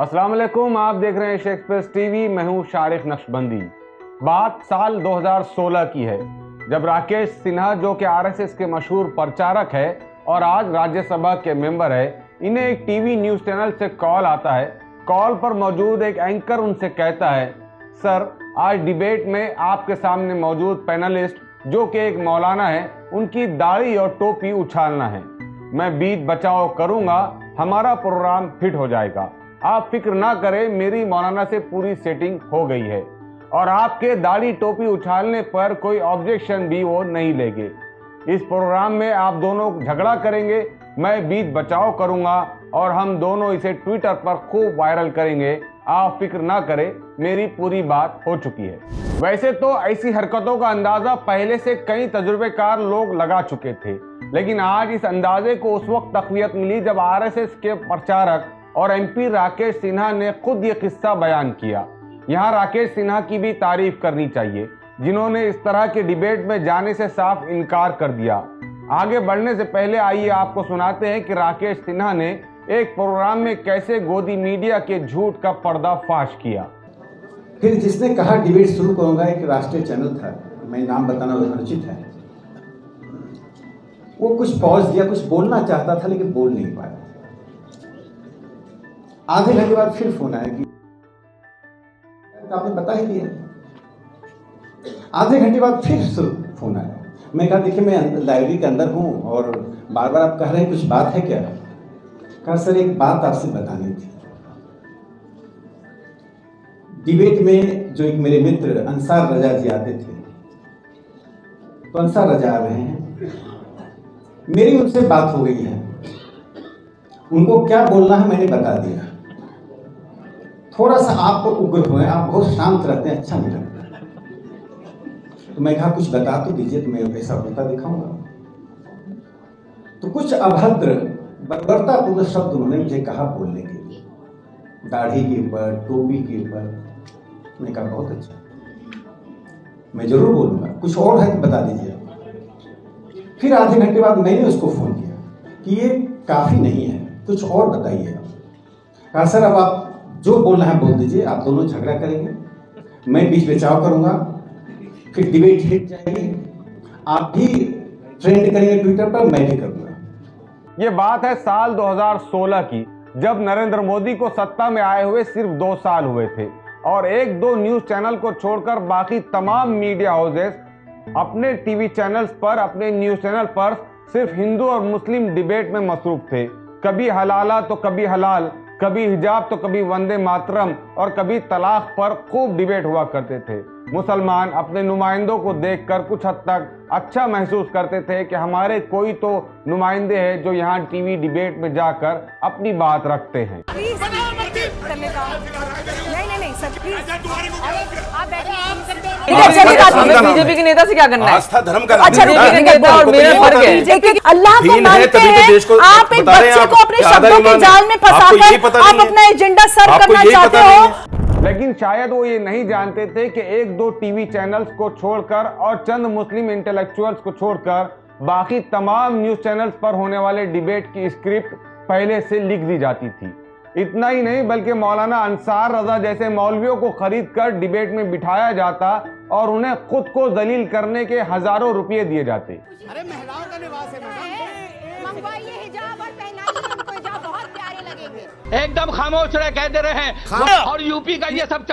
अस्सलाम वालेकुम, आप देख रहे हैं शेक्सपियर टीवी। मैं हूं शारिक नक्शबंदी। बात साल 2016 की है, जब राकेश सिन्हा, जो कि आरएसएस के मशहूर प्रचारक है और आज राज्यसभा के मेंबर है, इन्हें एक टीवी न्यूज चैनल से कॉल आता है। कॉल पर मौजूद एक एंकर उनसे कहता है, सर आज डिबेट में आपके सामने मौजूद पैनलिस्ट, जो कि एक मौलाना है, उनकी दाढ़ी और टोपी उछालना है। मैं बीच बचाव करूंगा, हमारा प्रोग्राम हिट हो जाएगा। आप फिक्र ना करें, मेरी मौलाना से पूरी सेटिंग हो गई है और आपके दाढ़ी टोपी उछालने पर कोई ऑब्जेक्शन भी वो नहीं लेंगे। इस प्रोग्राम में आप दोनों झगड़ा करेंगे, मैं बीच बचाव करूंगा और हम दोनों इसे ट्विटर पर खूब वायरल करेंगे। आप फिक्र ना करें, मेरी पूरी बात हो चुकी है। वैसे तो ऐसी हरकतों का अंदाजा पहले से कई तजुर्बेकार लोग लगा चुके थे, लेकिन आज इस अंदाजे को उस वक्त तक़वियत मिली जब आरएसएस के प्रचारक और एमपी राकेश सिन्हा ने खुद ये किस्सा बयान किया। यहाँ राकेश सिन्हा की भी तारीफ करनी चाहिए, जिन्होंने इस तरह के डिबेट में जाने से साफ इनकार कर दिया। आगे बढ़ने से पहले आइए आपको सुनाते हैं कि राकेश सिन्हा ने एक प्रोग्राम में कैसे गोदी मीडिया के झूठ का पर्दाफाश किया। फिर जिसने कहा डिबेट शुरू करूंगा, एक राष्ट्रीय चैनल था, मैं नाम बताना अनुचित है, वो कुछ पॉज दिया, कुछ बोलना चाहता था लेकिन बोल नहीं पाया। आधे घंटे बाद फिर फोन आया कि आपने बता ही दिया। आधे घंटे बाद फिर फोन आया। मैं कहा देखिए, मैं लाइब्रेरी के अंदर हूं और बार बार आप कह रहे हैं कुछ बात है क्या। कहा सर एक बात आपसे बतानी थी। डिबेट में जो एक मेरे मित्र अंसार रजा जी आते थे, तो अंसार रजा आ रहे हैं, मेरी उनसे बात हो गई है, उनको क्या बोलना है मैंने बता दिया। थोड़ा सा आप उग्र हुए, आप बहुत शांत रहते हैं, अच्छा नहीं लगता। तो मैं कहा कुछ बता तो दीजिए, तो मैं ऐसा होता दिखाऊंगा। तो कुछ अभद्र बर्बरतापूर्ण शब्द उन्होंने मुझे कहा बोलने के लिए, दाढ़ी के ऊपर, टोपी के ऊपर। मैंने कहा बहुत अच्छा, मैं जरूर बोलूंगा, कुछ और है तो बता दीजिए। फिर आधे घंटे बाद मैंने उसको फोन किया कि ये काफी नहीं है, कुछ और बताइए। कहा सर अब आप जो बोलना है बोल दीजिए, आप दोनों झगड़ा करेंगे, मैं बीच बचाव करूंगा, फिर डिबेट हिट जाएगी, आप भी ट्रेंड करेंगे ट्विटर पर, मैं भी करूंगा। ये बात है साल 2016 की, जब नरेंद्र मोदी को सत्ता में आए हुए सिर्फ 2 साल हुए थे और 1-2 न्यूज चैनल को छोड़कर बाकी तमाम मीडिया हाउसेस अपने टीवी चैनल्स पर, अपने न्यूज चैनल पर सिर्फ हिंदू और मुस्लिम डिबेट में मसरूफ थे। कभी हलाला तो कभी हलाल, कभी हिजाब तो कभी वंदे मातरम और कभी तलाक पर खूब डिबेट हुआ करते थे। मुसलमान अपने नुमाइंदों को देखकर कुछ हद तक अच्छा महसूस करते थे कि हमारे कोई तो नुमाइंदे हैं जो यहाँ टीवी डिबेट में जाकर अपनी बात रखते हैं। बीजेपी के नेता से क्या करना है? आस्था धर्म का अच्छा, बीजेपी के नेता और मेरा फर्क है। अल्लाह को मानते हैं, आप एक बच्चे को अपने शब्दों के जाल में फंसाकर आप अपना एजेंडा सर्व करना चाहते हो। लेकिन शायद वो ये नहीं जानते थे कि 1-2 टीवी चैनल्स को छोड़कर और चंद मुस्लिम इंटेलेक्चुअल्स को छोड़कर बाकी तमाम न्यूज चैनल्स पर होने वाले डिबेट की स्क्रिप्ट पहले से लिख दी जाती थी। इतना ही नहीं, बल्कि मौलाना अंसार रजा जैसे मौलवियों को खरीदकर डिबेट में बिठाया जाता और उन्हें खुद को जलील करने के हजारों रुपये दिए जाते। अरे महिलाओं का निवास है मैडम, मंगवाइए हिजाब और पहनाइए उनको, हिजाब बहुत प्यारे लगेंगे। एकदम खामोश रहे, कह दे रहे हैं। और यूपी का ये सब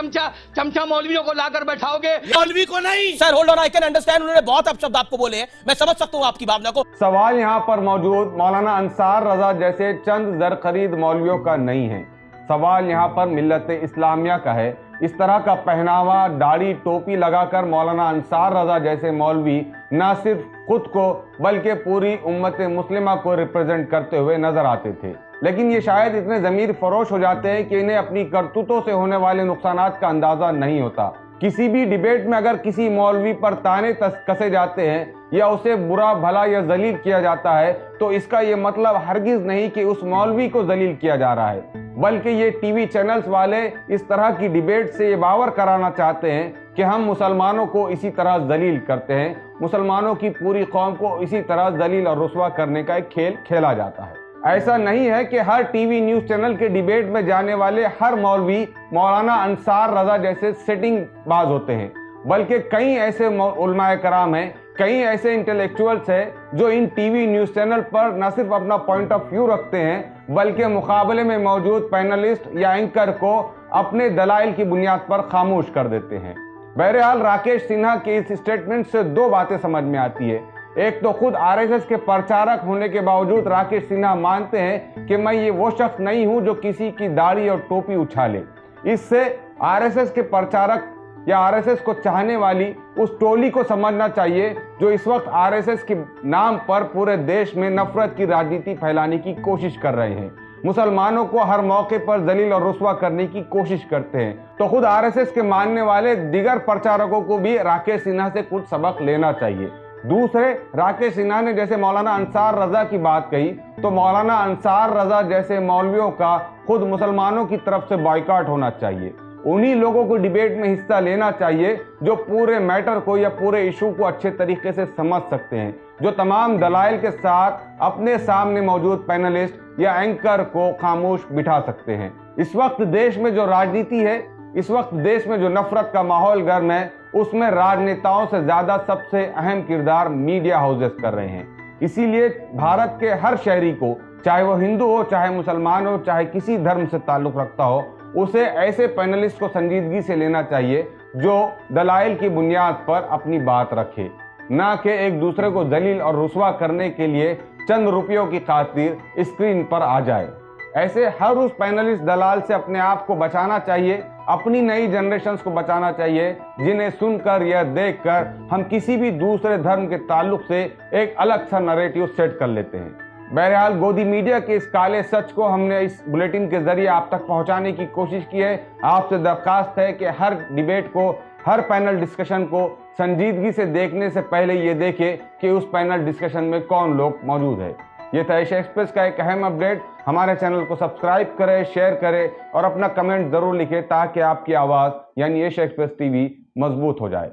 चमचा मौलवियों को लाकर बैठाओगे। मौलवी को नहीं sir, hold on, I can understand, उन्होंने बहुत अपशब्द आपको बोले हैं, मैं समझ सकता हूं आपकी भावना को। सवाल यहाँ पर मौजूद मौलाना अंसार रजा जैसे चंद जर खरीद मौलवियों का नहीं है, सवाल यहाँ पर मिल्लत इस्लामिया का है। इस तरह का पहनावा, दाढ़ी टोपी लगाकर मौलाना अंसार रजा जैसे मौलवी न सिर्फ खुद को बल्कि पूरी उम्मत मुस्लिमा को रिप्रेजेंट करते हुए नजर आते थे, लेकिन ये शायद इतने जमीर फरोश हो जाते हैं कि इन्हें अपनी करतूतों से होने वाले नुकसानात का अंदाजा नहीं होता। किसी भी डिबेट में अगर किसी मौलवी पर ताने कसे जाते हैं या उसे बुरा भला या जलील किया जाता है, तो इसका ये मतलब हरगिज नहीं कि उस मौलवी को जलील किया जा रहा है, बल्कि ये टीवी चैनल्स वाले इस तरह की डिबेट से ये बावर कराना चाहते हैं कि हम मुसलमानों को इसी तरह जलील करते हैं, मुसलमानों की पूरी कौम को इसी तरह जलील और रुस्वा करने का एक खेल खेला जाता है। ऐसा नहीं है कि हर टीवी न्यूज चैनल के डिबेट में जाने वाले हर मौलवी मौलाना अंसार रजा जैसे सेटिंग बाज होते हैं, बल्कि कई ऐसे उलमाए कराम हैं, कई ऐसे इंटेलेक्चुअल्स हैं जो इन टीवी न्यूज चैनल पर न सिर्फ अपना पॉइंट ऑफ व्यू रखते हैं, बल्कि मुकाबले में मौजूद पैनलिस्ट या एंकर को अपने दलाइल की बुनियाद पर खामोश कर देते हैं। बहरहाल राकेश सिन्हा के इस स्टेटमेंट से दो बातें समझ में आती है। एक तो खुद आरएसएस के प्रचारक होने के बावजूद राकेश सिन्हा मानते हैं कि मैं ये वो शख्स नहीं हूं जो किसी की दाढ़ी और टोपी उछाले। इससे आरएसएस के प्रचारक या आरएसएस को चाहने वाली उस टोली को समझना चाहिए जो इस वक्त आरएसएस के नाम पर पूरे देश में नफरत की राजनीति फैलाने की कोशिश कर रहे हैं, मुसलमानों को हर मौके पर जलील और रुस्वा करने की कोशिश करते हैं। तो खुद आरएसएस के मानने वाले दीगर प्रचारकों को भी राकेश सिन्हा से कुछ सबक लेना चाहिए। दूसरे, राकेश सिन्हा ने जैसे मौलाना अंसार रजा की बात कही, तो मौलाना अंसार रजा जैसे मौलवियों का खुद मुसलमानों की तरफ से बॉयकॉट होना चाहिए। उन्हीं लोगों को डिबेट में हिस्सा लेना चाहिए जो पूरे मैटर को या पूरे इशू को अच्छे तरीके से समझ सकते हैं, जो तमाम दलाइल के साथ अपने सामने मौजूद पैनलिस्ट या एंकर को खामोश बिठा सकते हैं। इस वक्त देश में जो राजनीति है, इस वक्त देश में जो नफरत का माहौल गर्म है, उसमें राजनेताओं से ज्यादा सबसे अहम किरदार मीडिया हाउसेस कर रहे हैं। इसीलिए भारत के हर शहरी को, चाहे वो हिंदू हो, चाहे मुसलमान हो, चाहे किसी धर्म से ताल्लुक रखता हो, उसे ऐसे पैनलिस्ट को संजीदगी से लेना चाहिए जो दलाइल की बुनियाद पर अपनी बात रखे, ना कि एक दूसरे को जलील और रुस्वा करने के लिए चंद रुपयों की खातिर स्क्रीन पर आ जाए। ऐसे हर उस पैनलिस्ट दलाल से अपने आप को बचाना चाहिए, अपनी नई जनरेशन्स को बचाना चाहिए, जिन्हें सुनकर या देखकर हम किसी भी दूसरे धर्म के ताल्लुक से एक अलग सा नैरेटिव सेट कर लेते हैं। बहरहाल गोदी मीडिया के इस काले सच को हमने इस बुलेटिन के जरिए आप तक पहुंचाने की कोशिश की है। आपसे दरखास्त है कि हर डिबेट को, हर पैनल डिस्कशन को संजीदगी से देखने से पहले ये देखें कि उस पैनल डिस्कशन में कौन लोग मौजूद है। ये था एशिया एक्सप्रेस का एक अहम अपडेट। हमारे चैनल को सब्सक्राइब करें, शेयर करें और अपना कमेंट जरूर लिखें ताकि आपकी आवाज़ यानी एशिया एक्सप्रेस टीवी मजबूत हो जाए।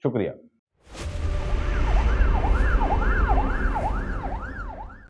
शुक्रिया।